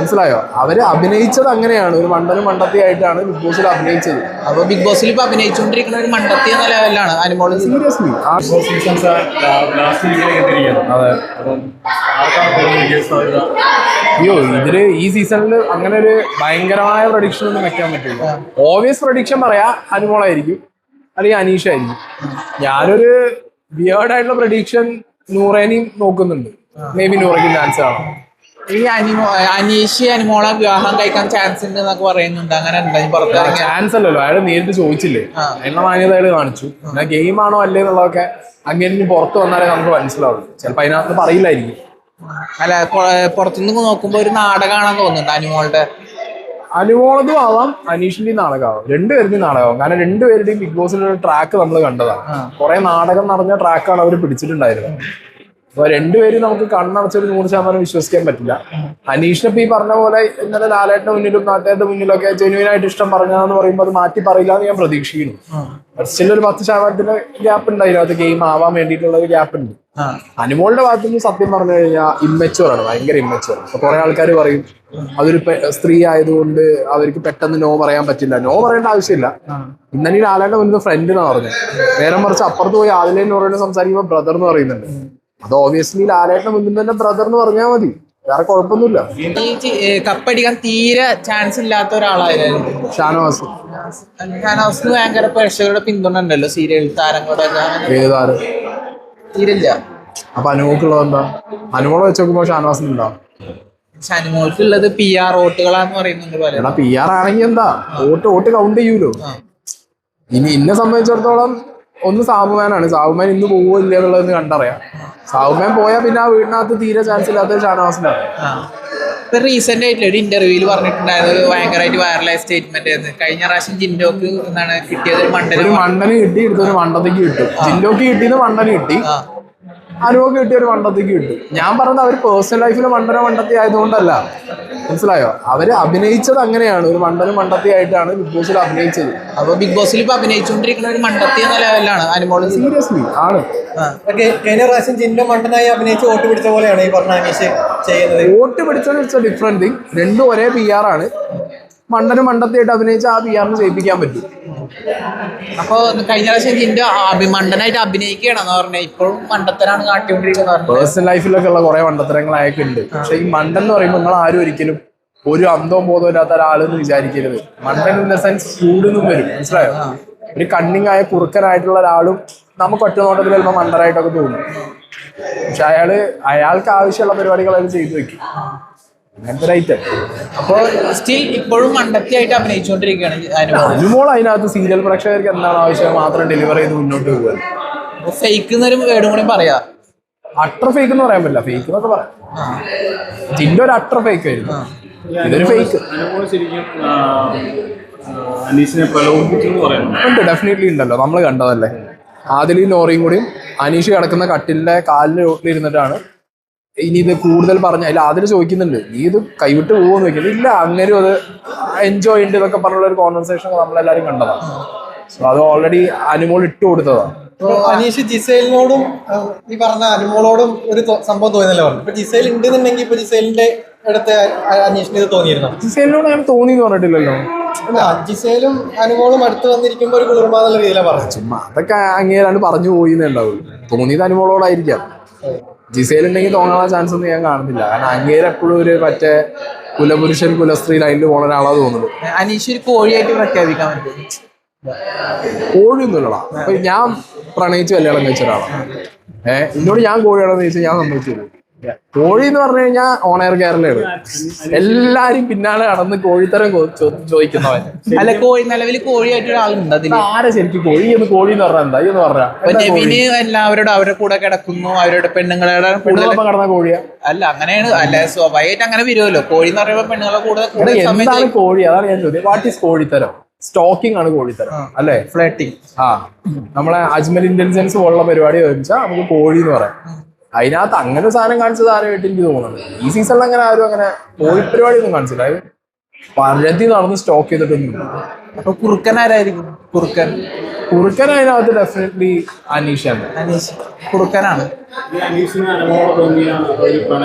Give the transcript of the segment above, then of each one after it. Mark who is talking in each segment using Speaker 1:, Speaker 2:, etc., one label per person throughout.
Speaker 1: മനസ്സിലായോ? അവര് അഭിനയിച്ചത് അങ്ങനെയാണ്, ഒരു മണ്ടനും മണ്ടത്തിയായിട്ടാണ് ബിഗ് ബോസിൽ അഭിനയിച്ചത്.
Speaker 2: അപ്പൊ ബിഗ് ബോസിൽ ഇപ്പൊ അഭിനയിച്ചുകൊണ്ടിരിക്കുന്ന ഒരു മണ്ടത്തി എന്ന ലെവലിലാണ് അനുമോൾ.
Speaker 1: സീരിയസ്ലി അതെ. അയ്യോ, ഇതില് ഈ സീസണിൽ അങ്ങനെ ഒരു ഭയങ്കരമായ പ്രഡിക്ഷൻ ഒന്നും വെക്കാൻ പറ്റില്ല. ഓബിയസ് പ്രഡിക്ഷൻ പറയാ അനുമോളായിരിക്കും അല്ലെങ്കിൽ അനീഷ ആയിരിക്കും. ഞാനൊരു വിയേർഡ് ആയിട്ടുള്ള പ്രഡിക്ഷൻ നൂറേനെയും നോക്കുന്നുണ്ട്. മേ ബി നൂറയ്ക്ക് ചാൻസ് ആണ്.
Speaker 2: ഈ അനീഷ് അനുമോളെ വിവാഹം കഴിക്കാൻ ചാൻസ് ഉണ്ട് എന്നൊക്കെ പറയുന്നുണ്ട്. അങ്ങനെ
Speaker 1: ചാൻസ് അല്ലല്ലോ, അയാൾ നേരിട്ട് ചോദിച്ചില്ലേ, അതിനുള്ള മാന്യത അയാൾ കാണിച്ചു. പിന്നെ ഗെയിം ആണോ അല്ലേ എന്നുള്ളതൊക്കെ അങ്ങനെ പുറത്ത് വന്നാലേ നമുക്ക് മനസ്സിലാവും. ചിലപ്പോൾ അതിനകത്ത് പറയില്ലായിരിക്കും.
Speaker 2: അല്ല, പുറത്തുനിന്ന് നോക്കുമ്പോ ഒരു നാടകമാണെന്ന് തോന്നുന്നുണ്ട് അനുമോളുടെ.
Speaker 1: അനുമോളതും ആവാം, അനീഷിന്റെയും നാടകമാവാം, രണ്ടുപേരുടെയും നാടകമാവും. കാരണം രണ്ടുപേരുടെയും ബിഗ് ബോസിലുള്ള ട്രാക്ക് നമ്മൾ കണ്ടതാണ്. കുറെ നാടകം നടന്ന ട്രാക്കാണ് അവർ പിടിച്ചിട്ടുണ്ടായിരുന്നത്. അപ്പൊ രണ്ടുപേരും നമുക്ക് കണ്ണടച്ചൊരു 100% വിശ്വസിക്കാൻ പറ്റില്ല. അനീഷിനിപ്പോ ഈ പറഞ്ഞ പോലെ ഇന്നലെ ലാലേട്ടന്റെ മുന്നിലും നാട്ടുകാരുടെ മുന്നിലൊക്കെ ജെന്യൂൻ ആയിട്ട് ഇഷ്ടം പറഞ്ഞാന്ന് പറയുമ്പോൾ അത് മാറ്റി പറയില്ല എന്ന് ഞാൻ പ്രതീക്ഷിക്കുന്നു. ഫസ്റ്റിൽ ഒരു 10% ഗ്യാപ്പ് ഉണ്ടായിരുന്നു, അത് ഗെയിം ആവാൻ വേണ്ടിയിട്ടുള്ള ഒരു ഗ്യാപ്പ് ഉണ്ട്. അനുമോളുടെ ഭാഗത്തു നിന്ന് സത്യം പറഞ്ഞു കഴിഞ്ഞാൽ ഇമ്മച്ചുവറാണ്, ഭയങ്കര ഇമ്മച്ചുവർ. അപ്പൊ കുറെ ആൾക്കാർ പറയും അതൊരു സ്ത്രീ ആയതുകൊണ്ട് അവർക്ക് പെട്ടെന്ന് നോ പറയാൻ പറ്റില്ല. നോ പറയേണ്ട ആവശ്യമില്ല. ഇന്നലെ ലാലേട്ടന്റെ മുന്നിൽ ഫ്രണ്ട് എന്ന് പറഞ്ഞു, നേരെ മറിച്ച് അപ്പുറത്ത് പോയി ആദിലെന്ന് പറയുന്നത് സംസാരിക്കുമ്പോൾ ബ്രദർ എന്ന് പറയുന്നുണ്ട്. അത് ഓബിയസ്ലി ലാലേട്ടന്റെ മുന്നിൽ തന്നെ ബ്രദർ എന്ന് പറഞ്ഞാൽ മതി, വേറെ കുഴപ്പമൊന്നുമില്ല.
Speaker 2: ഈ കപ്പടിക്കാൻ തീരെ ചാൻസ് ഇല്ലാത്ത ഒരാളായിരുന്നു
Speaker 1: ഷാനവാസ്.
Speaker 2: ഷാനവാസിന് ഭയങ്കര പ്രേക്ഷകരുടെ പിന്തുണ ഉണ്ടല്ലോ, സീരിയൽ താരങ്ങളുടെ.
Speaker 1: ഏത് താരം?
Speaker 2: തീരില്ല.
Speaker 1: അപ്പൊ അനുമോൾക്കുള്ളത് എന്താ? അനുമോളെ വെച്ച് നോക്കുമ്പോ ഷാനവാസിനുണ്ടോ?
Speaker 2: ഷാനുമോൾക്കുള്ളത് PR വോട്ടുകളാന്ന് പറയുന്നുണ്ട്.
Speaker 1: എടാ, PR ആണെങ്കിൽ എന്താ, വോട്ട് കൗണ്ട് ചെയ്യൂലോ. ഇനി എന്നെ സംബന്ധിച്ചിടത്തോളം ഒന്ന് സാബുമാനാണ്. സാബുമാൻ ഇന്ന് പോവോ ഇല്ല എന്നുള്ളത് കണ്ടറിയാം. സാബുമാൻ പോയാൽ പിന്നെ ആ വീടിനകത്ത് തീരെ ചാൻസ് ഇല്ലാത്ത ഷാനവാസിനാണ്.
Speaker 2: ഇപ്പൊ റീസെന്റ് ആയിട്ടുള്ള ഒരു ഇന്റർവ്യൂവിൽ പറഞ്ഞിട്ടുണ്ടായത് ഭയങ്കരമായിട്ട് വൈറലായ സ്റ്റേറ്റ്മെന്റ് ആയിരുന്നു. കഴിഞ്ഞ പ്രാവശ്യം ജിൻഡോക്ക് എന്താണ് കിട്ടിയത്? ഒരു
Speaker 1: മണ്ടന് കിട്ടി, എടുത്തൊരു മണ്ടത്തേക്ക് കിട്ടും. ജിൻഡോക്ക് കിട്ടിയത് മണ്ടന് കിട്ടി, അനുഭവം കിട്ടിയ ഒരു മണ്ടത്തേക്ക് കിട്ടും. ഞാൻ പറഞ്ഞത് അവർ പേഴ്സണൽ ലൈഫിൽ മണ്ടത്തി ആയതുകൊണ്ടല്ല, മനസ്സിലായോ? അവര് അഭിനയിച്ചത് അങ്ങനെയാണ്, ഒരു മണ്ടനും മണ്ടത്തിയായിട്ടാണ് ബിഗ് ബോസിൽ അഭിനയിച്ചത്.
Speaker 2: അപ്പൊ ബിഗ് ബോസിൽ ഇപ്പൊ അഭിനയിച്ചുകൊണ്ടിരിക്കുന്ന ഒരു മണ്ടത്തി എന്ന ലെവലിലാണ് അനുമോൾ.
Speaker 1: സീരിയസ്ലി ആണ്.
Speaker 3: കഴിഞ്ഞ പ്രാവശ്യം ജിൻഡോ മണ്ടനായി അഭിനയിച്ച് വോട്ട് പിടിച്ച പോലെയാണ് ഈ പറഞ്ഞ അനീഷ് ചെയ്യുന്നത്.
Speaker 1: വോട്ട് പിടിച്ചത് ഇറ്റ്സ് എ ഡിഫറെന്റ് തിങ്. രണ്ടും ഒരേ PR ആണ്. മണ്ടനും മണ്ടത്തിയായിട്ട് അഭിനയിച്ച ആ PR ചെയ്യിപ്പിക്കാൻ പറ്റും.
Speaker 2: അപ്പൊ കഴിഞ്ഞ പ്രാവശ്യം ജിൻഡോ മണ്ടനായിട്ട് അഭിനയിക്കുകയാണെന്ന് പറഞ്ഞാൽ ഇപ്പോഴും മണ്ടത്തരാണ് കാട്ടിക്കൊണ്ടിരിക്കുന്നത്.
Speaker 1: പേഴ്സണൽ ലൈഫിലൊക്കെ ഉള്ള കുറെ മണ്ടത്തരങ്ങൾ അയക്കുണ്ട്. പക്ഷെ ഈ മണ്ടൻ എന്ന് പറയുമ്പോൾ നിങ്ങൾ ആരും ഒരിക്കലും ഒരു അന്തവും ബോധവും ഇല്ലാത്ത ഒരാളെന്ന് വിചാരിക്കരുത്. മണ്ടൻ ഇൻ ദ സെൻസ് ചൂടുന്നും വരും, മനസ്സിലായോ? ഒരു കണ്ണിങ് ആയ കുറുക്കനായിട്ടുള്ള ഒരാളും നമുക്ക് ഒറ്റ നോട്ടത്തിൽ ചിലപ്പോൾ മണ്ടനായിട്ടൊക്കെ തോന്നും. പക്ഷെ അയാൾക്ക് ആവശ്യമുള്ള പരിപാടികൾ അയാൾ ചെയ്തു വെക്കും.
Speaker 2: അപ്പൊ സ്റ്റിൽ ഇപ്പോഴും മണ്ടത്തിയായിട്ട് അഭിനയിച്ചുകൊണ്ടിരിക്കുകയാണ്
Speaker 1: അനുമോൾ. അതിനകത്ത് സീരിയൽ പ്രേക്ഷകർക്ക് എന്താണ് ആവശ്യം മാത്രം ഡെലിവർ ചെയ്ത് മുന്നോട്ട് പോകുക.
Speaker 2: ഫേക്ക് എന്നൊരു വേർഡും കൂടി പറയാ.
Speaker 1: അട്ടർ ഫേക്ക് എന്ന് പറയാൻ പറ്റില്ല, ഫേക്ക് എന്നൊക്കെ പറയാം. ജിൻഡോ ഒരു അട്ടർ ഫേക്ക് ആയിരുന്നു, ഇതൊരു ഫേക്ക്. ഉണ്ട്, ഡെഫിനറ്റ്ലി ഉണ്ടല്ലോ, നമ്മൾ കണ്ടതല്ലേ. ആദിലും നോറയും കൂടിയും അനീഷ് കിടക്കുന്ന കട്ടിലിന്റെ കാലിന് ഇരുന്നിട്ടാണ് ഇനി ഇത് കൂടുതൽ പറഞ്ഞ. അതിൽ അതിൽ ചോദിക്കുന്നുണ്ട്, നീ ഇത് കൈവിട്ട് പോകുമെന്ന് ചോദിക്കുന്നത്. ഇല്ല, അങ്ങനെ അത് എൻജോയ് ഉണ്ട് ഇതൊക്കെ പറഞ്ഞുള്ള ഒരു കോൺവെർസേഷൻ നമ്മളെല്ലാവരും കണ്ടതാണ്. സോ അത് ഓൾറെഡി അനുമോൾ ഇട്ട് കൊടുത്തതാണ്.
Speaker 3: അനീഷ് ജിസേലിനോടും ഈ പറഞ്ഞ അനുമോളോടും ഒരു സംഭവം തോന്നിയല്ലോ പറഞ്ഞു. ഇപ്പൊ ജിസേൽ ഉണ്ടെന്നുണ്ടെങ്കിൽ ഇപ്പൊ ജിസേലിന്റെ അടുത്ത് അനീഷിന് ഇത് തോന്നിയിരുന്നു.
Speaker 1: ജിസേലിനോട് ഞാൻ തോന്നി എന്ന് പറഞ്ഞിട്ടില്ലല്ലോ.
Speaker 3: ജിസേലും അനുമോളും അടുത്ത് വന്നിരിക്കുമ്പോ ഒരു കുളിർമാന്നുള്ള രീതിയിലാണ് പറഞ്ഞു.
Speaker 1: ചുമ്മാ അതൊക്കെ അങ്ങേരാണ്ട് പറഞ്ഞു പോയിന്നേ ഉണ്ടാവുള്ളൂ. തോന്നിയത് അനുമോളോടായിരിക്കാം. ജിസേൽ ഉണ്ടെങ്കിൽ തോന്നാനുള്ള ചാൻസ് ഒന്നും ഞാൻ കാണുന്നില്ല. കാരണം അങ്ങേരെപ്പോഴും ഒരു മറ്റേ കുലപുരുഷൻ കുലസ്ത്രീ ലൈനിൽ പോണ ഒരാളാ തോന്നുന്നത്.
Speaker 2: അനീഷ് ഒരു കോഴിയായിട്ട് പ്രഖ്യാപിക്കാൻ പറ്റും.
Speaker 1: കോഴിയൊന്നുമില്ലടാ. അപ്പൊ ഞാൻ പ്രണയിച്ച് കല്യാണം കഴിച്ച ഒരാളാണ്. എന്നോട് ഞാൻ കോഴിയാണെന്ന് ചോദിച്ചാൽ ഞാൻ സമ്മതിച്ചു. കോഴി എന്ന് പറഞ്ഞു കഴിഞ്ഞാൽ ഓണയർ കേരളയാണ്. എല്ലാരും പിന്നാലെ കടന്ന് കോഴിത്തരം ചോദിക്കുന്നവൻ.
Speaker 2: അല്ല, കോഴി നിലവിൽ കോഴിയായിട്ട് ഒരാളുണ്ട്. അതിൽ
Speaker 1: ആരെ ശരിക്കും കോഴി എന്ന് പറഞ്ഞാൽ എന്താ എന്ന് പറഞ്ഞാൽ
Speaker 2: എല്ലാവരോടും അവരുടെ കൂടെ കിടക്കുന്നു, അവരുടെ പെണ്ണുങ്ങളുടെ
Speaker 1: കടന്ന കോഴിയാ?
Speaker 2: അല്ല, അങ്ങനെയാണ്. അല്ല, സ്വാഭാവികമായിട്ട് അങ്ങനെ വരുമല്ലോ. കോഴി എന്ന് പറയുമ്പോൾ പെണ്ണുങ്ങളെ കൂടെ
Speaker 1: എന്താണ് കോഴി? അതാണ് ഞാൻ ചോദ്യം. What is കോഴിത്തരം? സ്റ്റോക്കിംഗ് ആണ് കോഴിത്തരം, അല്ലേ?
Speaker 2: ഫ്ലേട്ടിംഗ്.
Speaker 1: നമ്മളെ അജ്മൽ ഇന്റലിജൻസ് പോലുള്ള പരിപാടി ചോദിച്ചാൽ നമുക്ക് കോഴി എന്ന് പറയാം. അതിനകത്ത് അങ്ങനെ സാധനം കാണിച്ചത് ആരുമായിട്ട് എനിക്ക് തോന്നുന്നത്. ഈ സീസണിൽ അങ്ങനെ ആരും അങ്ങനെ കോഴി പരിപാടി ഒന്നും കാണിച്ചില്ല. അത് പരതി നടന്ന് സ്റ്റോക്ക് ചെയ്തിട്ടൊന്നും.
Speaker 2: അപ്പൊ കുറുക്കൻ ആരായിരിക്കും?
Speaker 1: കുറുക്കൻ അതിനകത്ത് ഡെഫിനറ്റ്ലി അനീഷാണ്.
Speaker 2: അനീഷ് കുറുക്കനാണ്.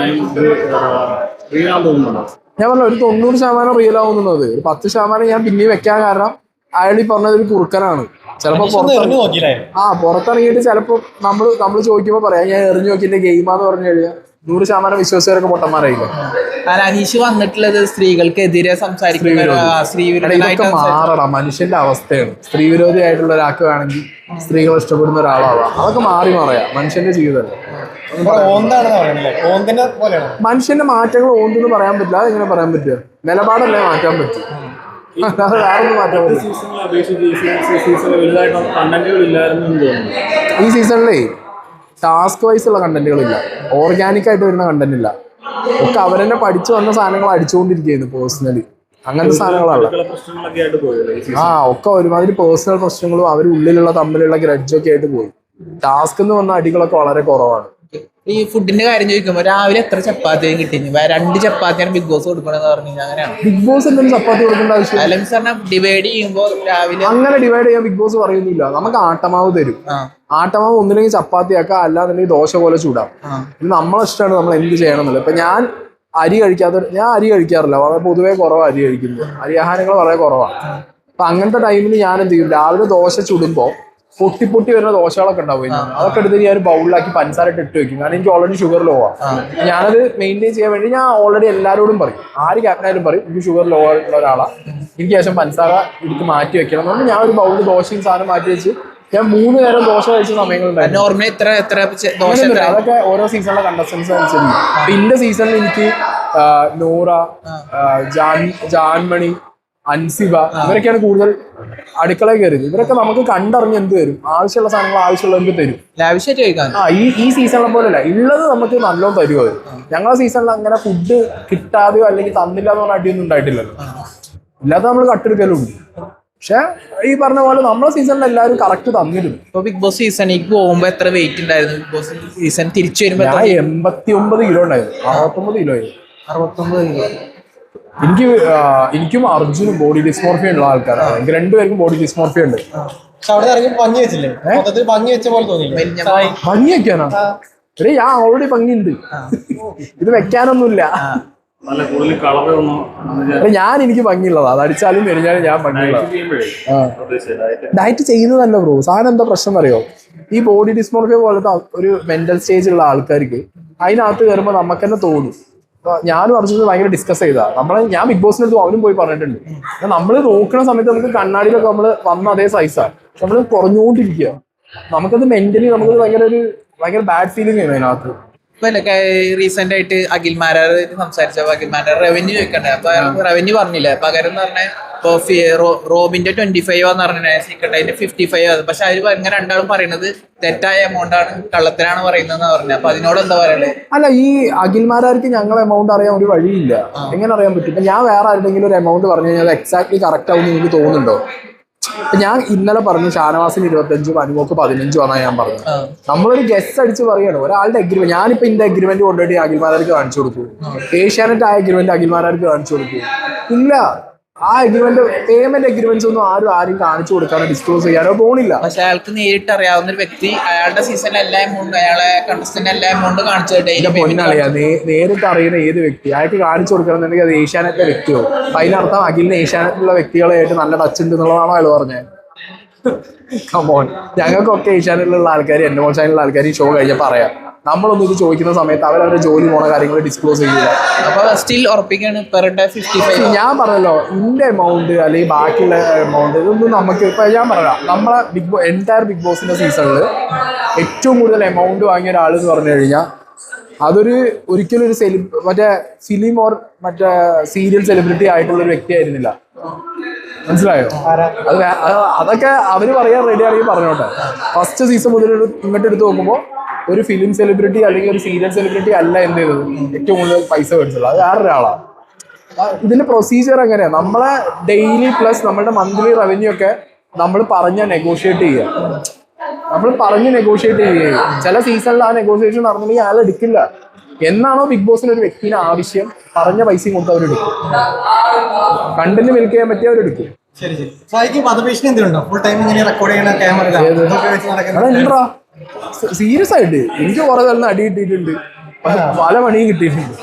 Speaker 1: ഞാൻ പറഞ്ഞ ഒരു 90% റിയൽ ആവുന്നുള്ളത്, ഒരു 10% ഞാൻ പിന്നെയും വെക്കാൻ കാരണം അയാൾ ഈ പറഞ്ഞത് ഒരു കുറുക്കനാണ്. ചിലപ്പോ പുറത്തിറങ്ങിയിട്ട് ചിലപ്പോ നമ്മള് ചോദിക്കുമ്പോ പറയാം ഞാൻ എറിഞ്ഞു നോക്കിന്റെ ഗെയിമാന്ന് പറഞ്ഞു കഴിഞ്ഞാൽ 100% വിശ്വാസികരൊക്കെ പൊട്ടന്മാരായില്ല.
Speaker 2: അനീഷ് വന്നിട്ടുള്ളത് സ്ത്രീകൾക്കെതിരെ
Speaker 1: ഇതൊക്കെ മാറണം. മനുഷ്യന്റെ അവസ്ഥയാണ്. സ്ത്രീ വിരോധി ആയിട്ടുള്ള ഒരാൾക്ക് വേണമെങ്കിൽ സ്ത്രീകളെ ഇഷ്ടപ്പെടുന്ന ഒരാളാവാം. അതൊക്കെ മാറിയാ മനുഷ്യന്റെ ജീവിതം. മനുഷ്യന്റെ മാറ്റങ്ങൾ ഓന്തെന്ന് പറയാൻ പറ്റില്ല. അതെങ്ങനെ പറയാൻ പറ്റുക? നിലപാടല്ലേ മാറ്റാൻ പറ്റും, അല്ലാതെ വേറൊന്നും മാറ്റാൻ പറ്റില്ല. ഈ സീസണിലേ ടാസ്ക് വൈസ് ഉള്ള കണ്ടന്റുകളില്ല, ഓർഗാനിക് ആയിട്ട് വരുന്ന കണ്ടന്റ് ഇല്ല. ഒക്കെ അവരെന്നെ പഠിച്ചു വന്ന സാധനങ്ങൾ അടിച്ചുകൊണ്ടിരിക്കുകയായിരുന്നു പേഴ്സണലി. അങ്ങനത്തെ സാധനങ്ങളാണ്. ഒക്കെ ഒരുമാതിരി പേഴ്സണൽ പ്രശ്നങ്ങളും അവരുള്ളിലുള്ള തമ്മിലുള്ള ഗ്രഡ്ജൊക്കെ ആയിട്ട് പോയി. ടാസ്ക് എന്ന് വന്ന അടികളൊക്കെ വളരെ കുറവാണ്.
Speaker 2: ഈ ഫുഡിന്റെ കാര്യം ചോദിക്കുമ്പോൾ രാവിലെ എത്ര ചപ്പാത്തി കിട്ടിഞ്ഞു? 2 ചപ്പാത്തിയാണ് ബിഗ് ബോസ് കൊടുക്കണമെന്ന് പറഞ്ഞു. അങ്ങനെയാണ്
Speaker 1: ബിഗ് ബോസ് എന്തെങ്കിലും ചപ്പാത്തി കൊടുക്കേണ്ട ആവശ്യം?
Speaker 2: അല്ലെങ്കിൽ സാറിന് ഡിവൈഡ് ചെയ്യുമ്പോൾ രാവിലെ
Speaker 1: അങ്ങനെ ഡിവൈഡ് ചെയ്യാൻ ബിഗ് ബോസ് പറയുന്നില്ല. നമുക്ക് ആട്ടമാവ് തരും. ആട്ടമാവ് ഒന്നില്ലെങ്കിൽ ചപ്പാത്തി ആക്കാം, അല്ലാന്നുണ്ടെങ്കിൽ ദോശ പോലെ ചൂടാം. ഇത് നമ്മളെ ഇഷ്ടമാണ്, നമ്മൾ എന്ത് ചെയ്യണം എന്നുള്ളത്. ഇപ്പൊ ഞാൻ അരി കഴിക്കാറില്ല. വളരെ പൊതുവേ കുറവാണ് അരി കഴിക്കുന്നത്. അരി ആഹാരങ്ങൾ വളരെ കുറവാണ്. അപ്പൊ അങ്ങനത്തെ ടൈമിൽ ഞാൻ എന്ത് ചെയ്യും, രാവിലെ ദോശ ചുടുമ്പോൾ പൊട്ടി വരുന്ന ദോശകളൊക്കെ ഉണ്ടാവും. അതൊക്കെ എടുത്ത് ഞാൻ ഒരു ബൗളിലാക്കി പഞ്ചസാര ഇട്ട് വെക്കും. കാരണം എനിക്ക് ഓൾറെഡി ഷുഗർ ലോ ആണ്. ഞാനത് മെയിൻറ്റെയിൻ ചെയ്യാൻ വേണ്ടി ഞാൻ ഓൾറെഡി എല്ലാവരോടും പറയും, ആര് ക്യാപ്റ്റനായാലും പറയും എനിക്ക് ഷുഗർ ലോ ആയിട്ടുള്ള ഒരാളാണ്, എനിക്ക് ശേഷം പഞ്ചസാര എടുത്ത് മാറ്റി വെക്കണം. അതുകൊണ്ട് ഞാൻ ഒരു ബൗളിൽ ദോശയും സാധനം മാറ്റി വെച്ച് ഞാൻ 3 നേരം ദോശ കഴിച്ച സമയങ്ങളുണ്ടായിരുന്നു. അതൊക്കെ ഓരോ സീസണിലെ കണ്ടസ്റ്റൻസ് അനുസരിച്ച്. ഇന്റെ സീസണിൽ എനിക്ക് നൂറ, ജാൻമണി, അൻസിബ ഇവരൊക്കെയാണ് കൂടുതൽ അടുക്കളയിൽ കയറിയത്. ഇവരൊക്കെ നമുക്ക് കണ്ടറിഞ്ഞ് എന്ത് തരും, ആവശ്യമുള്ള സാധനങ്ങൾ ആവശ്യമുള്ളവർക്ക് തരും. ഈ സീസണിലെ പോലെയല്ല, ഉള്ളത് നമുക്ക് നല്ലോണം തരുമോ. ഞങ്ങളുടെ സീസണിൽ അങ്ങനെ ഫുഡ് കിട്ടാതെയോ അല്ലെങ്കിൽ തന്നില്ല എന്ന് പറഞ്ഞ അടിയൊന്നും ഉണ്ടായിട്ടില്ലല്ലോ. ഇല്ലാത്ത നമ്മൾ കട്ടെടുക്കലുണ്ട്. പക്ഷെ ഈ പറഞ്ഞ പോലെ നമ്മളെ സീസണിൽ എല്ലാവരും കറക്റ്റ് തന്നിരുന്നു.
Speaker 2: ഇപ്പൊ ബിഗ് ബോസ് സീസണിലേക്ക് പോകുമ്പോ എത്ര വെയിറ്റ് ഉണ്ടായിരുന്നു? ബിഗ് ബോസ് സീസൺ തിരിച്ചു വരുമ്പോ
Speaker 1: 89 കിലോ ഉണ്ടായിരുന്നു. 69 കിലോ. എനിക്കും അർജുനും ബോഡി ഡിസ്മോർഫിയ ഉള്ള ആൾക്കാരാണ്. എനിക്ക് 2 പേർക്കും ബോഡി ഡിസ്മോർഫിയ ഉണ്ട്.
Speaker 3: ഭംഗി വെച്ച പോലെ തോന്നിയില്ലേ?
Speaker 1: ഭംഗി വെക്കാനോ? ഞാൻ ഓൾറെഡി ഭംഗിയുണ്ട്, ഇത് വെക്കാനൊന്നുമില്ല. എനിക്ക് ഭംഗിയുള്ളതാ, അത് അടിച്ചാലും കഴിഞ്ഞാലും ഞാൻ ഭംഗിയുള്ളതാ. ഡയറ്റ് ചെയ്യുന്നതല്ല ബ്രോ. സാധനം എന്താ പ്രശ്നം അറിയോ? ഈ ബോഡി ഡിസ്മോർഫിയ പോലത്തെ ഒരു മെന്റൽ സ്റ്റേജിലുള്ള ആൾക്കാർക്ക് അതിനകത്ത് കയറുമ്പോൾ നമുക്ക് തന്നെ തോന്നും. ഞാനും അർജുനും ഭയങ്കര ഡിസ്കസ് ചെയ്താ. ഞാൻ ബിഗ് ബോസിന്റെ അടുത്ത് അവനും പോയി പറഞ്ഞിട്ടുണ്ട്. നമ്മൾ നോക്കുന്ന സമയത്ത് നമുക്ക് കണ്ണാടിയിലൊക്കെ നമ്മൾ വന്ന അതേ സൈസാണ്, നമ്മൾ കുറഞ്ഞുകൊണ്ടിരിക്കുക. നമുക്കത് മെന്റലി നമുക്കത് ഭയങ്കര ബാഡ് ഫീലിംഗ് ആണ് അതിനകത്ത്.
Speaker 2: ഇപ്പൊ റീസെന്റ് ആയിട്ട് അഖിൽമാരാർ സംസാരിച്ചപ്പോ അഖിൽമാരാർ റവന്യൂ ചോദിക്കണ്ടേ, അപ്പൊ റവന്യൂ പറഞ്ഞില്ല. പകരം എന്ന് പറഞ്ഞാൽ ഇപ്പൊ റോബിന്റെ 25 എന്ന് പറഞ്ഞ സീക്രട്ട് അതിന്റെ 55. പക്ഷെ അവര് ഇങ്ങനെ രണ്ടാളും പറയുന്നത് തെറ്റായ എമൗണ്ട് ആണ്, കള്ളത്തിനാണ് പറയുന്നതെന്ന് പറഞ്ഞു. അപ്പൊ അതിനോട് എന്താ പറയണ്ടേ?
Speaker 1: അല്ല, ഈ അഖിൽമാരാർക്ക് ഞങ്ങൾ എമൗണ്ട് അറിയാൻ ഒരു വഴിയില്ല. എങ്ങനെ അറിയാൻ പറ്റും? ഇപ്പൊ ഞാൻ വേറെ ആരുടെങ്കിലും ഒരു എമൗണ്ട് പറഞ്ഞു കഴിഞ്ഞാൽ എക്സാക്ട്ലി കറക്റ്റ് ആവുമെന്ന് എനിക്ക് തോന്നുന്നുണ്ടോ? ഞാൻ ഇന്നലെ പറഞ്ഞു ഷാനവാസിന് 25, അനുമോക്ക് 15 വന്നാ ഞാൻ പറഞ്ഞു. നമ്മളൊരു ഗസ്റ്റ് അടിച്ച് പറയാണ് ഒരാളുടെ അഗ്രിമെന്റ്. ഞാനിപ്പോ എന്റെ അഗ്രിമെന്റ് കൊണ്ടുപോയിട്ട് അഖിൽമാരാർക്ക് കാണിച്ചു കൊടുക്കൂ, ഏഷ്യാനെറ്റ് ആയ അഗ്രിമെന്റ് അഖിൽമാരാർക്ക് കാണിച്ചു കൊടുക്കൂ? ഇല്ല. ആ അഗ്രിമെന്റ് പേയ്മെന്റ് അഗ്രിമെന്റ്സ് ഒന്നും ആരും കാണിച്ചു കൊടുക്കാനോ ഡിസ്ക്ലോസ് ചെയ്യാനോ പോണില്ല.
Speaker 2: പക്ഷെ അയാൾക്ക് നേരിട്ട് അറിയാവുന്ന ഒരു വ്യക്തി അയാളുടെ സീസണിൽ എല്ലാ എമൗണ്ട്, അയാളെ കണ്ടസ്റ്റന്റ് എല്ലാ എമൗണ്ട് കാണിച്ചു
Speaker 1: നേരിട്ട് അറിയുന്ന ഏത് വ്യക്തി അയാൾക്ക് കാണിച്ചു കൊടുക്കണമെന്നുണ്ടെങ്കിൽ അത് ഏഷ്യാനെറ്റിലെ വ്യക്തിയോ. അതിനർത്ഥം അഖിലിന് ഏഷ്യാനെറ്റിലുള്ള വ്യക്തികളായിട്ട് നല്ല ടച്ച് ഉണ്ട് എന്നുള്ളതാണോ അയാൾ പറഞ്ഞത്? കമോൺ, ഞങ്ങൾക്കൊക്കെ ഏഷ്യാനെറ്റിലുള്ള ആൾക്കാർ, എന്റെ മോൾ ചാനലിലുള്ള ആൾക്കാർ ഈ ഷോ കഴിഞ്ഞപ്പോൾ അറിയാം. നമ്മളൊന്നും ഇത് ചോദിക്കുന്ന സമയത്ത് അവരവരുടെ ജോലി പോണ കാര്യങ്ങൾ ഡിസ്ക്ലോസ് ചെയ്യില്ല.
Speaker 2: അപ്പൊ സ്റ്റിൽ ഉറപ്പിക്കാണ് പെർ ഡേ 55.
Speaker 1: ഞാൻ പറഞ്ഞല്ലോ, ഇന്റെ എമൗണ്ട് അല്ലെങ്കിൽ ബാക്കിയുള്ള എമൗണ്ട് ഇതൊന്നും നമുക്ക് ഇപ്പൊ ഞാൻ പറയാം. നമ്മളെ എൻറ്റയർ ബിഗ് ബോസിന്റെ സീസണിൽ ഏറ്റവും കൂടുതൽ എമൗണ്ട് വാങ്ങിയ ഒരാൾ എന്ന് പറഞ്ഞു കഴിഞ്ഞാൽ ഒരിക്കലും ഒരു മറ്റേ ഫിലിം ഓർ മറ്റേ സീരിയൽ സെലിബ്രിറ്റി ആയിട്ടുള്ള ഒരു വ്യക്തി ആയിരുന്നില്ല. മനസ്സിലായോ? അതൊക്കെ അവര് പറയാൻ റെഡി ആണെങ്കിൽ പറഞ്ഞോട്ടെ. ഫസ്റ്റ് സീസൺ മുതൽ ഇങ്ങോട്ട് എടുത്ത് നോക്കുമ്പോൾ ഒരു ഫിലിം സെലിബ്രിറ്റി അല്ലെങ്കിൽ ഒരു സീരിയൽ സെലിബ്രിറ്റി അല്ല എന്ത് ചെയ്തത് ഏറ്റവും കൂടുതൽ പൈസ മേടിച്ചുള്ളത്, അത് വേറൊരാളാണ്. ഇതിന്റെ പ്രൊസീജിയർ എങ്ങനെയാ? നമ്മളെ ഡെയിലി പ്ലസ് നമ്മളുടെ മന്ത്ലി റവന്യൂ ഒക്കെ നമ്മൾ നെഗോഷിയേറ്റ് ചെയ്യുക. ചില സീസണിൽ ആ നെഗോഷിയേഷൻ നടന്നില്ലെങ്കിൽ അയാൾ എടുക്കില്ല. എന്നാണോ ബിഗ് ബോസിന് ഒരു വ്യക്തിന് ആവശ്യം, പറഞ്ഞ പൈസയും കൊടുത്ത് അവരെടുക്കും. കണ്ടന്റ് മിൽക്ക് ചെയ്യാൻ പറ്റിയ അവരെടുക്കും. അതെന്താ സീരിയസ് ആയിട്ട് എനിക്ക് കുറെ നല്ല അടി കിട്ടിയിട്ടുണ്ട്, പല പണിയും കിട്ടിയിട്ടുണ്ട്.